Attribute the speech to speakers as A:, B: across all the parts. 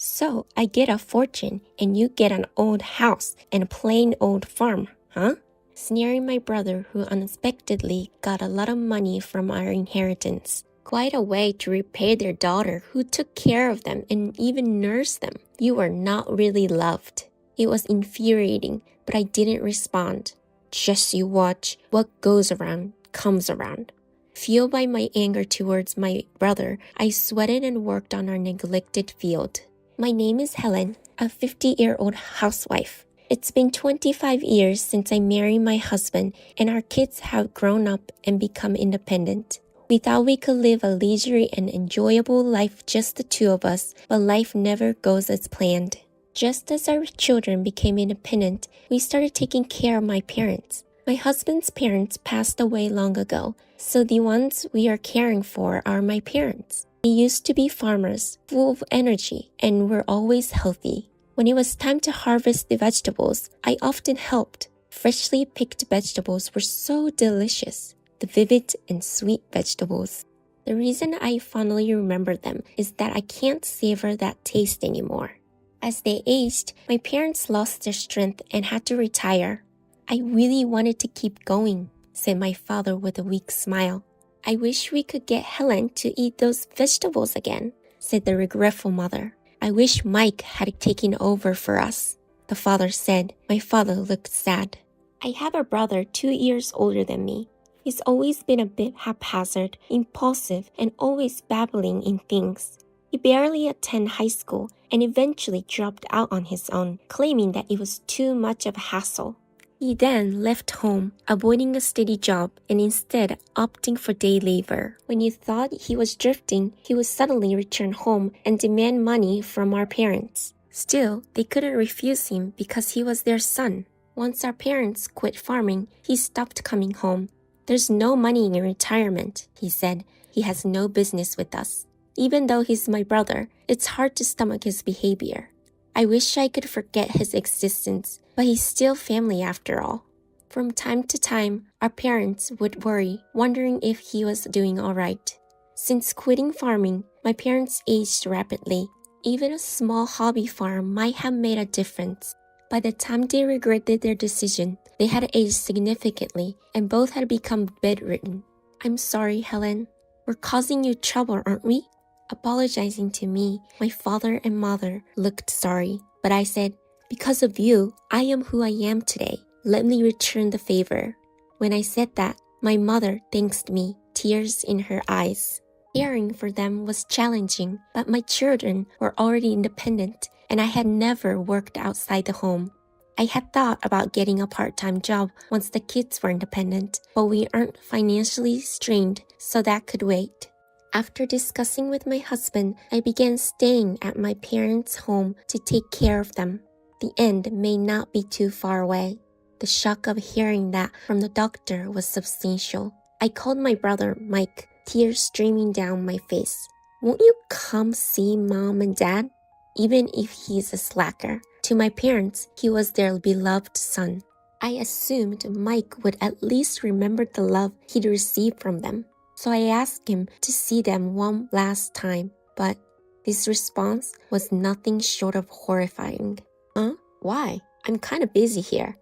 A: So I get a fortune and you get an old house and a plain old farm, huh? Sneering my brother who unexpectedly got a lot of money from our inheritance. Quite a way to repay their daughter who took care of them and even nursed them. You are not really loved. It was infuriating, but I didn't respond. Just you watch. What goes around comes around. Fueled by my anger towards my brother, I sweated and worked on our neglected field. My name is Helen, a 50-year-old housewife. It's been 25 years since I married my husband, and our kids have grown up and become independent. We thought we could live a leisurely and enjoyable life, just the two of us, but life never goes as planned. Just as our children became independent, we started taking care of my parents. My husband's parents passed away long ago, so the ones we are caring for are my parents. They used to be farmers, full of energy, and were always healthy. When it was time to harvest the vegetables, I often helped. Freshly picked vegetables were so delicious. The vivid and sweet vegetables. The reason I fondly remember them is that I can't savor that taste anymore. As they aged, my parents lost their strength and had to retire. I really wanted to keep going, said my father with a weak smile. I wish we could get Helen to eat those vegetables again, said the regretful mother. I wish Mike had taken over for us, the father said. My father looked sad. I have a brother 2 years older than me. He's always been a bit haphazard, impulsive, and always babbling in things. He barely attended high school and eventually dropped out on his own, claiming that it was too much of a hassle. He then left home, avoiding a steady job and instead opting for day labor. When you thought he was drifting, he would suddenly return home and demand money from our parents. Still, they couldn't refuse him because he was their son. Once our parents quit farming, he stopped coming home. There's no money in retirement, he said. He has no business with us. Even though he's my brother, it's hard to stomach his behavior. I wish I could forget his existence, but he's still family after all. From time to time, our parents would worry, wondering if he was doing all right. Since quitting farming, my parents aged rapidly. Even a small hobby farm might have made a difference. By the time they regretted their decision, they had aged significantly and both had become bedridden. I'm sorry, Helen. We're causing you trouble, aren't we? Apologizing to me, my father and mother looked sorry, but I said, because of you, I am who I am today. Let me return the favor. When I said that, my mother thanked me, tears in her eyes. Caring for them was challenging, but my children were already independent, and I had never worked outside the home. I had thought about getting a part-time job once the kids were independent, but we aren't financially strained, so that could wait. After discussing with my husband, I began staying at my parents' home to take care of them. The end may not be too far away. The shock of hearing that from the doctor was substantial. I called my brother, Mike, tears streaming down my face. Won't you come see Mom and Dad? Even if he's a slacker. To my parents, he was their beloved son. I assumed Mike would at least remember the love he'd received from them. So I asked him to see them one last time, but his response was nothing short of horrifying. Huh? Why? I'm kind of busy here.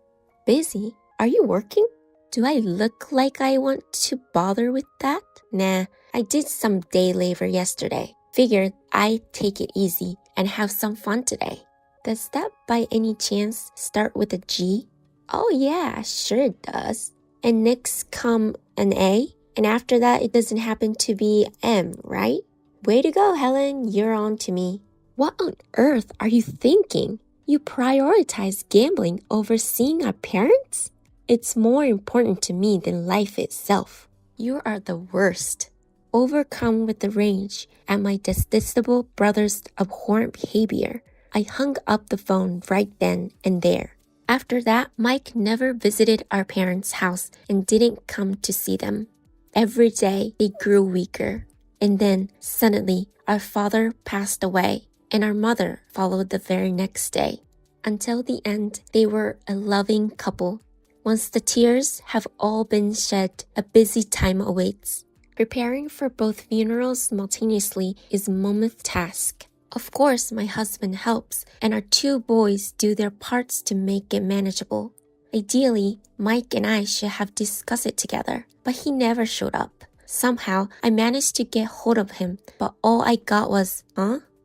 A: Busy? Are you working? Do I look like I want to bother with that? Nah, I did some day labor yesterday. Figured I'd take it easy and have some fun today. Does that by any chance start with a G? Oh yeah, sure it does. And next come an A? And after that, it doesn't happen to be M, right? Way to go, Helen. You're on to me. What on earth are you thinking? You prioritize gambling over seeing our parents? It's more important to me than life itself. You are the worst. Overcome with the rage at my detestable brother's abhorrent behavior, I hung up the phone right then and there. After that, Mike never visited our parents' house and didn't come to see them. Every day, they grew weaker. And then, suddenly, our father passed away, and our mother followed the very next day. Until the end, they were a loving couple. Once the tears have all been shed, a busy time awaits. Preparing for both funerals simultaneously is a mammoth task. Of course, my husband helps, and our two boys do their parts to make it manageable. Ideally, Mike and I should have discussed it together, but he never showed up. Somehow, I managed to get hold of him, but all I got was,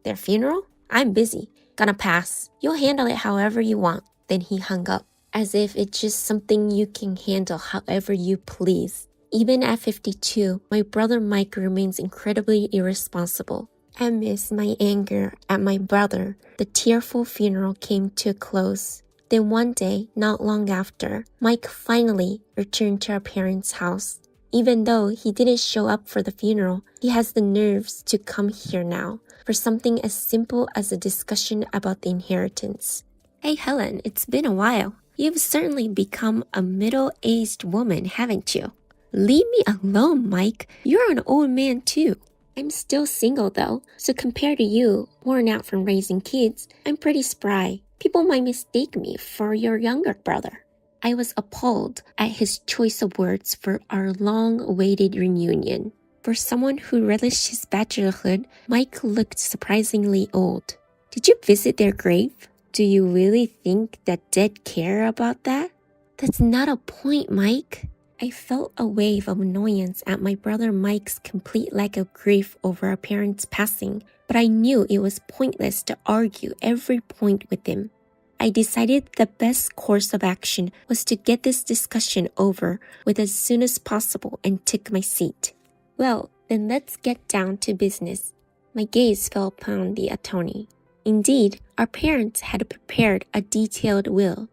A: Their funeral? I'm busy. Gonna pass. You'll handle it however you want. Then he hung up, as if it's just something you can handle however you please. Even at 52, my brother Mike remains incredibly irresponsible. Amidst my anger at my brother, the tearful funeral came to a close. Then one day, not long after, Mike finally returned to our parents' house. Even though he didn't show up for the funeral, he has the nerves to come here now for something as simple as a discussion about the inheritance. Hey Helen, it's been a while. You've certainly become a middle-aged woman, haven't you? Leave me alone, Mike. You're an old man too. I'm still single though, so compared to you, worn out from raising kids, I'm pretty spry. People might mistake me for your younger brother. I was appalled at his choice of words for our long-awaited reunion. For someone who relished his bachelorhood, Mike looked surprisingly old. Did you visit their grave? Do you really think that dead care about that? That's not a point, Mike. I felt a wave of annoyance at my brother Mike's complete lack of grief over our parents' passing, but I knew it was pointless to argue every point with him. I decided the best course of action was to get this discussion over with as soon as possible and took my seat. Well, then let's get down to business. My gaze fell upon the attorney. Indeed, our parents had prepared a detailed will.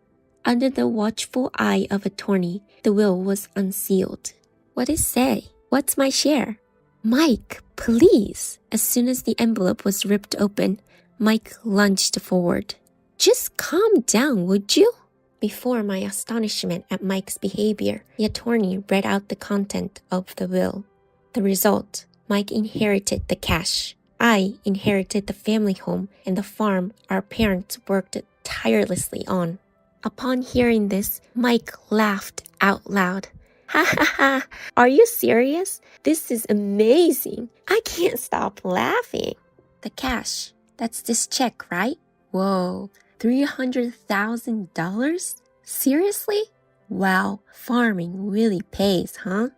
A: Under the watchful eye of attorney, the will was unsealed. What did it say? What's my share? Mike, please! As soon as the envelope was ripped open, Mike lunged forward. Just calm down, would you? Before my astonishment at Mike's behavior, the attorney read out the content of the will. The result, Mike inherited the cash. I inherited the family home and the farm our parents worked tirelessly on. Upon hearing this, Mike laughed out loud. Ha ha ha! Are you serious? This is amazing! I can't stop laughing. The cash, that's this check, right? Whoa, $300,000? Seriously? Wow, farming really pays, huh?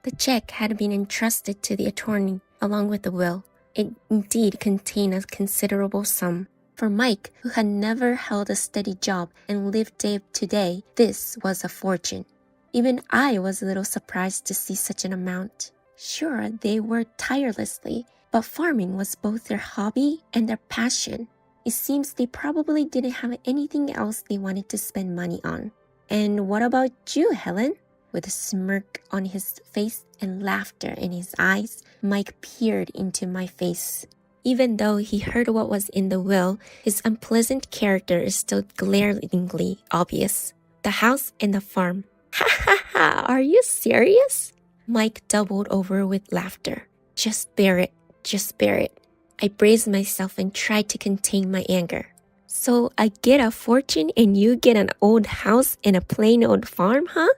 A: The check had been entrusted to the attorney along with the will. It indeed contained a considerable sum. For Mike, who had never held a steady job and lived day to day, this was a fortune. Even I was a little surprised to see such an amount. Sure, they worked tirelessly, but farming was both their hobby and their passion. It seems they probably didn't have anything else they wanted to spend money on. And what about you, Helen? With a smirk on his face and laughter in his eyes, Mike peered into my face. Even though he heard what was in the will, his unpleasant character is still glaringly obvious. The house and the farm. Ha ha ha! Are you serious? Mike doubled over with laughter. Just bear it. Just bear it. I braced myself and tried to contain my anger. So I get a fortune and you get an old house and a plain old farm, huh?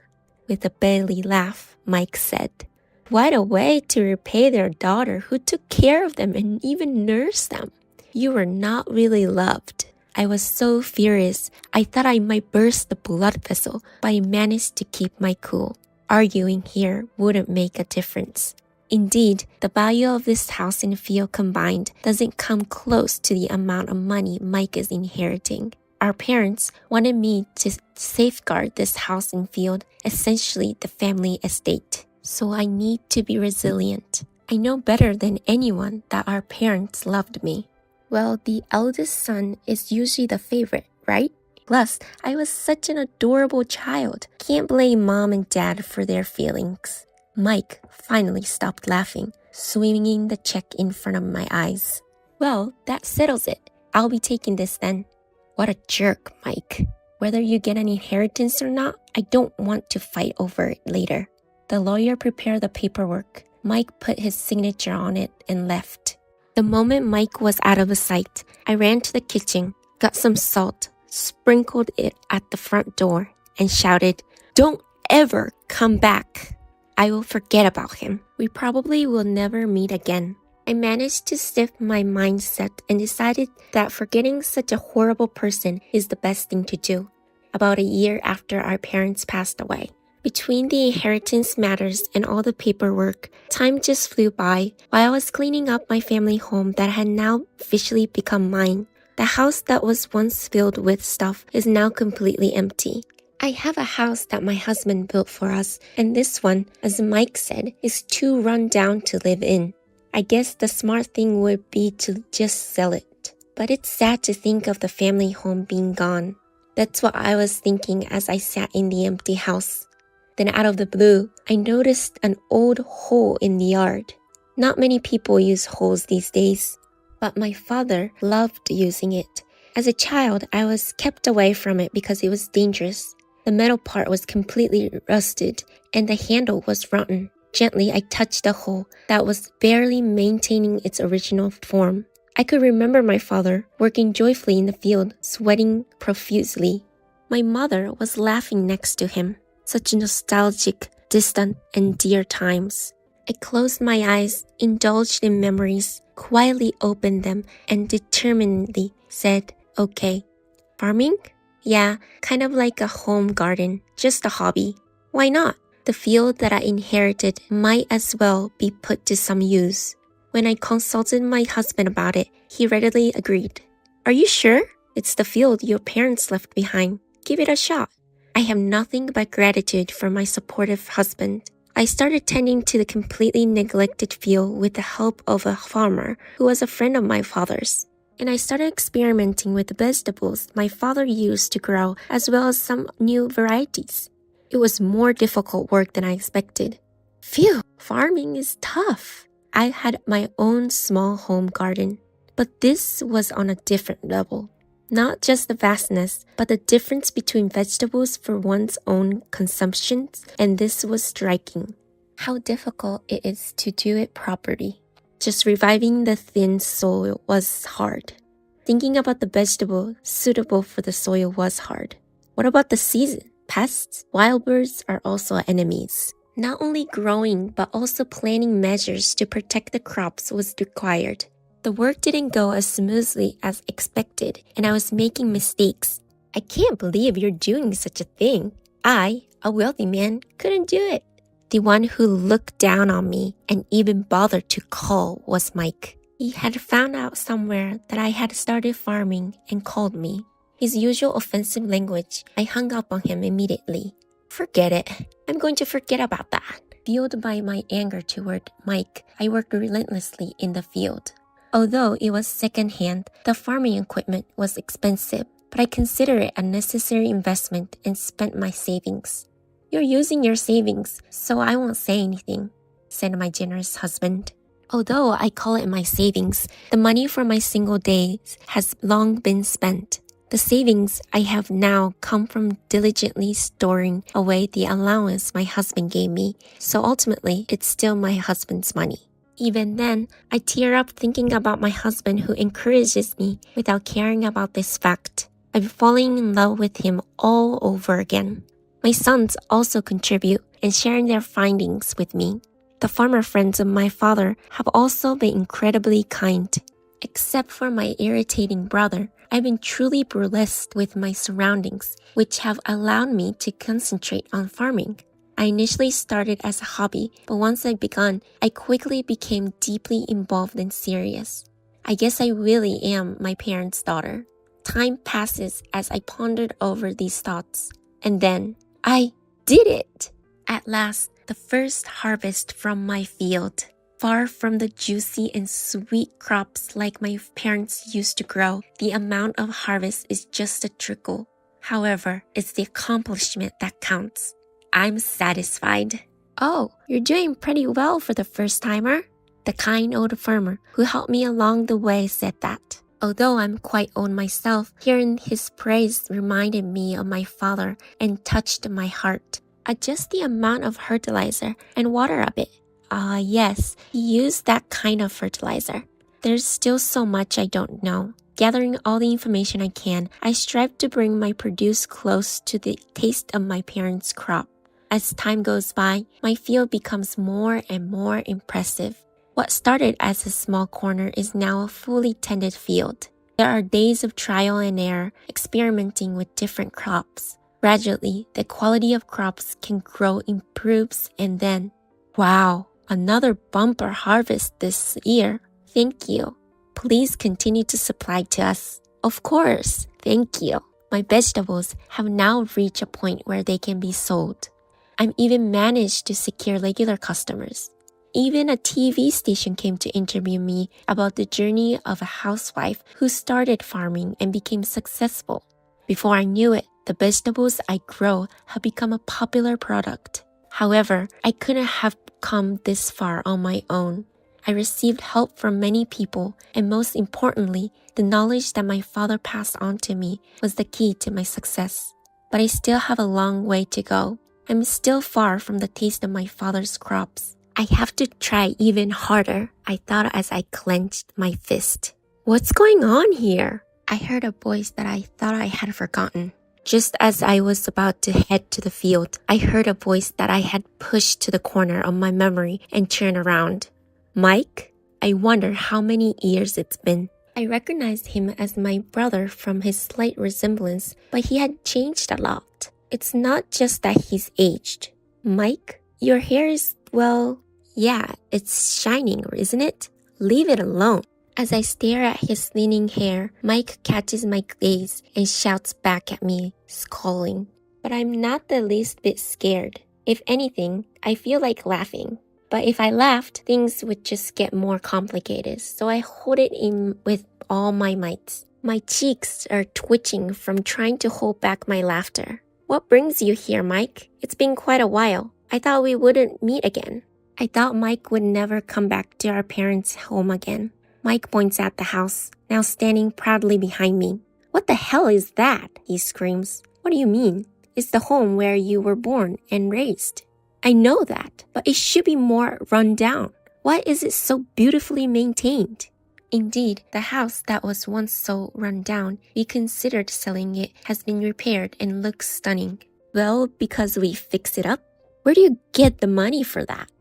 A: With a belly laugh, Mike said. What a way to repay their daughter who took care of them and even nursed them. You were not really loved. I was so furious, I thought I might burst the blood vessel, but I managed to keep my cool. Arguing here wouldn't make a difference. Indeed, the value of this house and field combined doesn't come close to the amount of money Mike is inheriting. Our parents wanted me to safeguard this house and field, essentially the family estate. So I need to be resilient. I know better than anyone that our parents loved me. Well, the eldest son is usually the favorite, right? Plus, I was such an adorable child. Can't blame mom and dad for their feelings. Mike finally stopped laughing, swinging the check in front of my eyes. Well, that settles it. I'll be taking this then. What a jerk, Mike. Whether you get an inheritance or not, I don't want to fight over it later. The lawyer prepared the paperwork. Mike put his signature on it and left. The moment Mike was out of sight, I ran to the kitchen, got some salt, sprinkled it at the front door, and shouted, "Don't ever come back! I will forget about him. We probably will never meet again." I managed to shift my mindset and decided that forgetting such a horrible person is the best thing to do. About a year after our parents passed away, between the inheritance matters and all the paperwork, time just flew by while I was cleaning up my family home that had now officially become mine. The house that was once filled with stuff is now completely empty. I have a house that my husband built for us, and this one, as Mike said, is too run down to live in. I guess the smart thing would be to just sell it. But it's sad to think of the family home being gone. That's what I was thinking as I sat in the empty house. Then out of the blue, I noticed an old hole in the yard. Not many people use holes these days, but my father loved using it. As a child, I was kept away from it because it was dangerous. The metal part was completely rusted, and the handle was rotten. Gently, I touched the hole that was barely maintaining its original form. I could remember my father working joyfully in the field, sweating profusely. My mother was laughing next to him. Such nostalgic, distant, and dear times. I closed my eyes, indulged in memories, quietly opened them, and determinedly said, okay. Farming? Yeah, kind of like a home garden, just a hobby. Why not? The field that I inherited might as well be put to some use. When I consulted my husband about it, he readily agreed. Are you sure? It's the field your parents left behind. Give it a shot. I have nothing but gratitude for my supportive husband. I started tending to the completely neglected field with the help of a farmer who was a friend of my father's. And I started experimenting with the vegetables my father used to grow as well as some new varieties. It was more difficult work than I expected. Phew, farming is tough. I had my own small home garden, but this was on a different level. Not just the vastness, but the difference between vegetables for one's own consumption, and this was striking. How difficult it is to do it properly. Just reviving the thin soil was hard. Thinking about the vegetable suitable for the soil was hard. What about the season? Pests, wild birds are also enemies. Not only growing, but also planning measures to protect the crops was required. The work didn't go as smoothly as expected, and I was making mistakes. I can't believe you're doing such a thing. I, a wealthy man, couldn't do it. The one who looked down on me and even bothered to call was Mike. He had found out somewhere that I had started farming and called me. His usual offensive language, I hung up on him immediately. Forget it. I'm going to forget about that. Fueled by my anger toward Mike, I worked relentlessly in the field. Although it was second-hand, the farming equipment was expensive, but I considered it a necessary investment and spent my savings. You're using your savings, so I won't say anything, said my generous husband. Although I call it my savings, the money for my single days has long been spent. The savings I have now come from diligently storing away the allowance my husband gave me, so ultimately it's still my husband's money. Even then, I tear up thinking about my husband who encourages me without caring about this fact. I'm falling in love with him all over again. My sons also contribute and sharing their findings with me. The farmer friends of my father have also been incredibly kind. Except for my irritating brother, I've been truly blessed with my surroundings, which have allowed me to concentrate on farming. I initially started as a hobby, but once I began, I quickly became deeply involved and serious. I guess I really am my parents' daughter. Time passes as I pondered over these thoughts. And then, I did it! At last, the first harvest from my field. Far from the juicy and sweet crops like my parents used to grow, the amount of harvest is just a trickle. However, it's the accomplishment that counts. I'm satisfied. Oh, you're doing pretty well for the first-timer. The kind old farmer who helped me along the way said that. Although I'm quite old myself, hearing his praise reminded me of my father and touched my heart. Adjust the amount of fertilizer and water a bit. Yes, he used that kind of fertilizer. There's still so much I don't know. Gathering all the information I can, I strive to bring my produce close to the taste of my parents' crop. As time goes by, my field becomes more and more impressive. What started as a small corner is now a fully tended field. There are days of trial and error, experimenting with different crops. Gradually, the quality of crops can grow, improves, and then, wow, another bumper harvest this year. Thank you. Please continue to supply to us. Of course, thank you. My vegetables have now reached a point where they can be sold. I'm even managed to secure regular customers. Even a TV station came to interview me about the journey of a housewife who started farming and became successful. Before I knew it, the vegetables I grow have become a popular product. However, I couldn't have come this far on my own. I received help from many people, and most importantly, the knowledge that my father passed on to me was the key to my success. But I still have a long way to go. I'm still far from the taste of my father's crops. I have to try even harder, I thought as I clenched my fist. What's going on here? I heard a voice that I thought I had forgotten. Just as I was about to head to the field, I heard a voice that I had pushed to the corner of my memory and turned around. Mike? I wonder how many years it's been. I recognized him as my brother from his slight resemblance, but he had changed a lot. It's not just that he's aged. Mike, your hair is, well, yeah, it's shining, isn't it? Leave it alone. As I stare at his thinning hair, Mike catches my gaze and shouts back at me, scolding. But I'm not the least bit scared. If anything, I feel like laughing. But if I laughed, things would just get more complicated, so I hold it in with all my might. My cheeks are twitching from trying to hold back my laughter. What brings you here, Mike? It's been quite a while. I thought we wouldn't meet again. I thought Mike would never come back to our parents' home again. Mike points at the house, now standing proudly behind me. What the hell is that? He screams. What do you mean? It's the home where you were born and raised. I know that, but it should be more run down. Why is it so beautifully maintained? Indeed, the house that was once so run down, we considered selling it, has been repaired and looks stunning. Well, because we fixed it up. Where do you get the money for that?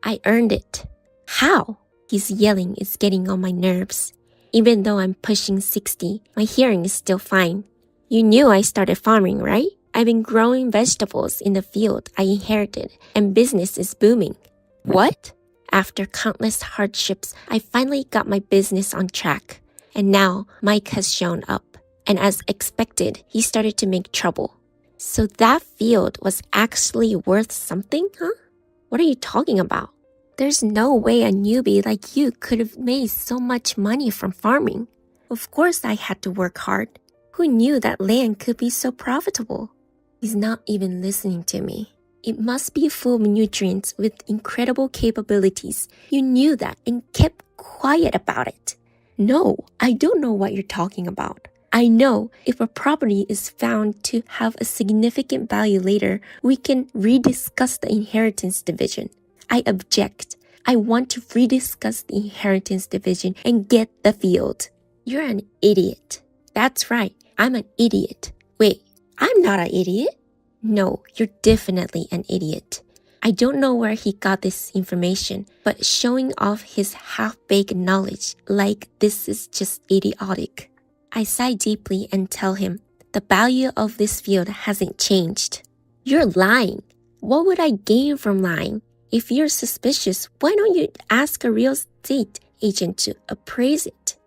A: I earned it. How? His yelling is getting on my nerves. Even though I'm pushing 60, my hearing is still fine. You knew I started farming, right? I've been growing vegetables in the field I inherited, and business is booming. What? After countless hardships, I finally got my business on track. And now Mike has shown up. And as expected, he started to make trouble. So that field was actually worth something, huh? What are you talking about? There's no way a newbie like you could have made so much money from farming. Of course I had to work hard. Who knew that land could be so profitable? He's not even listening to me. It must be full of nutrients with incredible capabilities. You knew that and kept quiet about it. No, I don't know what you're talking about. I know if a property is found to have a significant value later, we can rediscuss the inheritance division. I object. I want to rediscuss the inheritance division and get the field. You're an idiot. That's right. I'm an idiot. Wait, I'm not an idiot. No, you're definitely an idiot. I don't know where he got this information, but showing off his half-baked knowledge like this is just idiotic. I sigh deeply and tell him, the value of this field hasn't changed. You're lying. What would I gain from lying? If you're suspicious, why don't you ask a real estate agent to appraise it?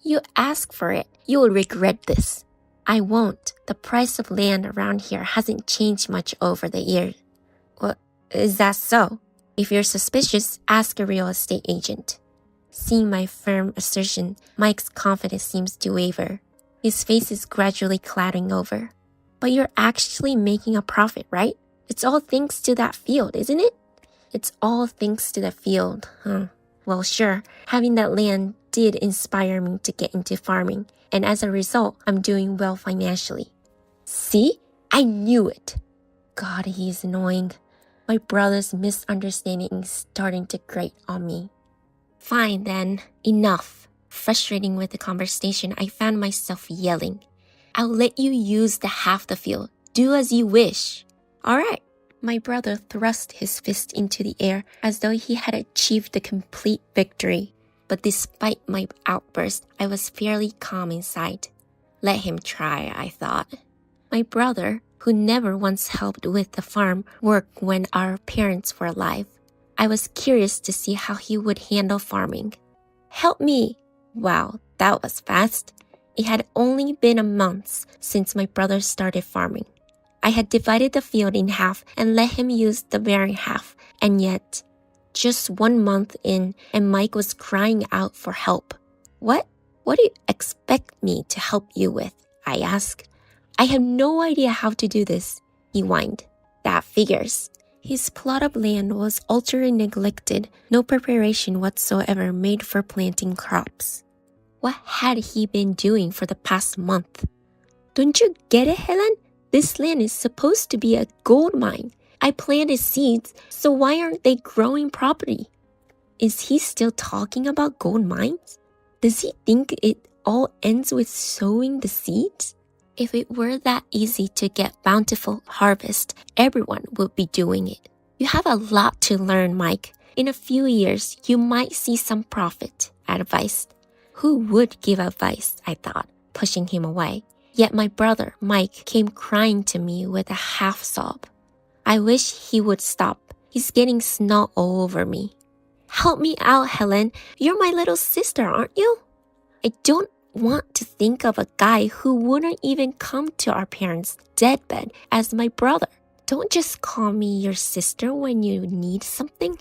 A: You ask for it. You will regret this. I won't. The price of land around here hasn't changed much over the years. What, is that so? If you're suspicious, ask a real estate agent. Seeing my firm assertion, Mike's confidence seems to waver. His face is gradually clouding over. But you're actually making a profit, right? It's all thanks to that field, isn't it? It's all thanks to the field, huh? Well, sure, having that land did inspire me to get into farming, and as a result, I'm doing well financially. See? I knew it. God, he is annoying. My brother's misunderstanding is starting to grate on me. Fine then, enough. Frustrating with the conversation, I found myself yelling. I'll let you use the half the field. Do as you wish. All right, My brother thrust his fist into the air as though he had achieved a complete victory. But despite my outburst, I was fairly calm inside. Let him try, I thought. My brother, who never once helped with the farm work when our parents were alive, I was curious to see how he would handle farming. Help me! Wow, that was fast. It had only been a month since my brother started farming. I had divided the field in half and let him use the barren half, and yet, just 1 month in, and Mike was crying out for help. What do you expect me to help you with? I asked. I have no idea how to do this, he whined. That figures. His plot of land was utterly neglected, no preparation whatsoever made for planting crops. What had he been doing for the past month? Don't you get it, Helen? This land is supposed to be a gold mine. I planted seeds, so why aren't they growing properly? Is he still talking about gold mines? Does he think it all ends with sowing the seeds? If it were that easy to get bountiful harvest, everyone would be doing it. You have a lot to learn, Mike. In a few years, you might see some profit, I advised. Who would give advice, I thought, pushing him away. Yet my brother, Mike, came crying to me with a half sob. I wish he would stop. He's getting snot all over me. Help me out, Helen. You're my little sister, aren't you? I don't want to think of a guy who wouldn't even come to our parents' deathbed as my brother. Don't just call me your sister when you need something.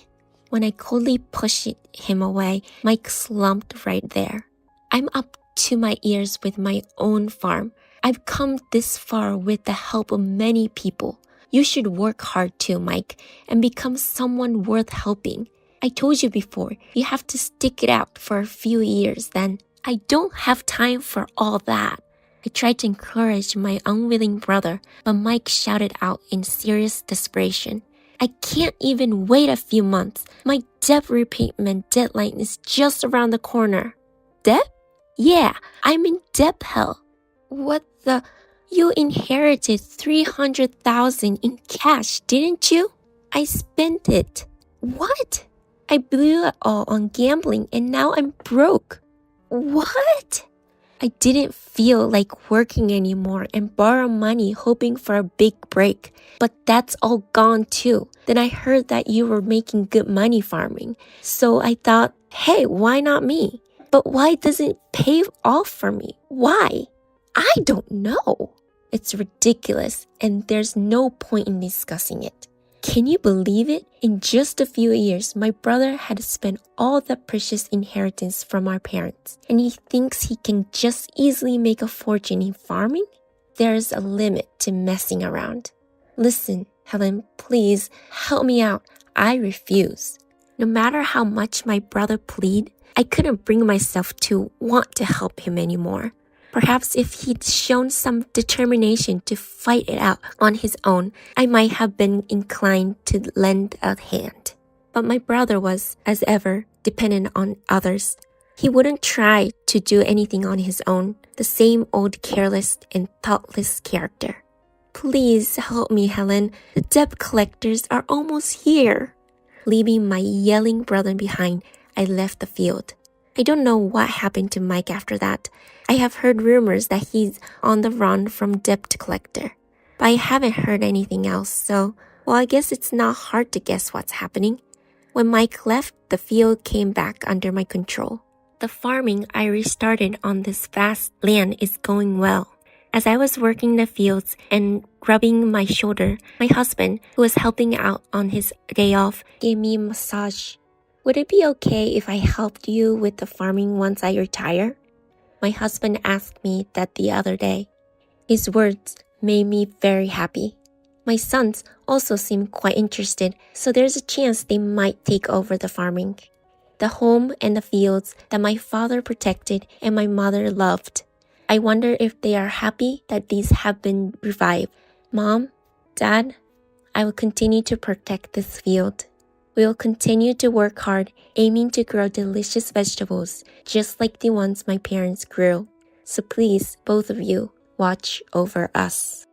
A: When I coldly pushed him away, Mike slumped right there. I'm up to my ears with my own farm. I've come this far with the help of many people. You should work hard too, Mike, and become someone worth helping. I told you before, you have to stick it out for a few years then. I don't have time for all that. I tried to encourage my unwilling brother, but Mike shouted out in serious desperation. I can't even wait a few months. My debt repayment deadline is just around the corner. Debt? Yeah, I'm in debt hell. What the? You inherited $300,000 in cash, didn't you? I spent it. What? I blew it all on gambling and now I'm broke. What? I didn't feel like working anymore and borrow money hoping for a big break. But that's all gone too. Then I heard that you were making good money farming. So I thought, hey, why not me? But why doesn't it pay off for me? Why? I don't know. It's ridiculous and there's no point in discussing it. Can you believe it? In just a few years, my brother had spent all the precious inheritance from our parents, and he thinks he can just easily make a fortune in farming? There's a limit to messing around. Listen, Helen, please help me out. I refuse. No matter how much my brother pleaded, I couldn't bring myself to want to help him anymore. Perhaps if he'd shown some determination to fight it out on his own, I might have been inclined to lend a hand. But my brother was, as ever, dependent on others. He wouldn't try to do anything on his own, the same old careless and thoughtless character. Please help me, Helen. The debt collectors are almost here. Leaving my yelling brother behind, I left the field. I don't know what happened to Mike after that. I have heard rumors that he's on the run from debt collector. But I haven't heard anything else, so, well, I guess it's not hard to guess what's happening. When Mike left, the field came back under my control. The farming I restarted on this vast land is going well. As I was working the fields and rubbing my shoulder, my husband, who was helping out on his day off, gave me a massage. Would it be okay if I helped you with the farming once I retire? My husband asked me that the other day. His words made me very happy. My sons also seem quite interested, so there's a chance they might take over the farming. The home and the fields that my father protected and my mother loved. I wonder if they are happy that these have been revived. Mom, Dad, I will continue to protect this field. We will continue to work hard, aiming to grow delicious vegetables, just like the ones my parents grew. So please, both of you, watch over us.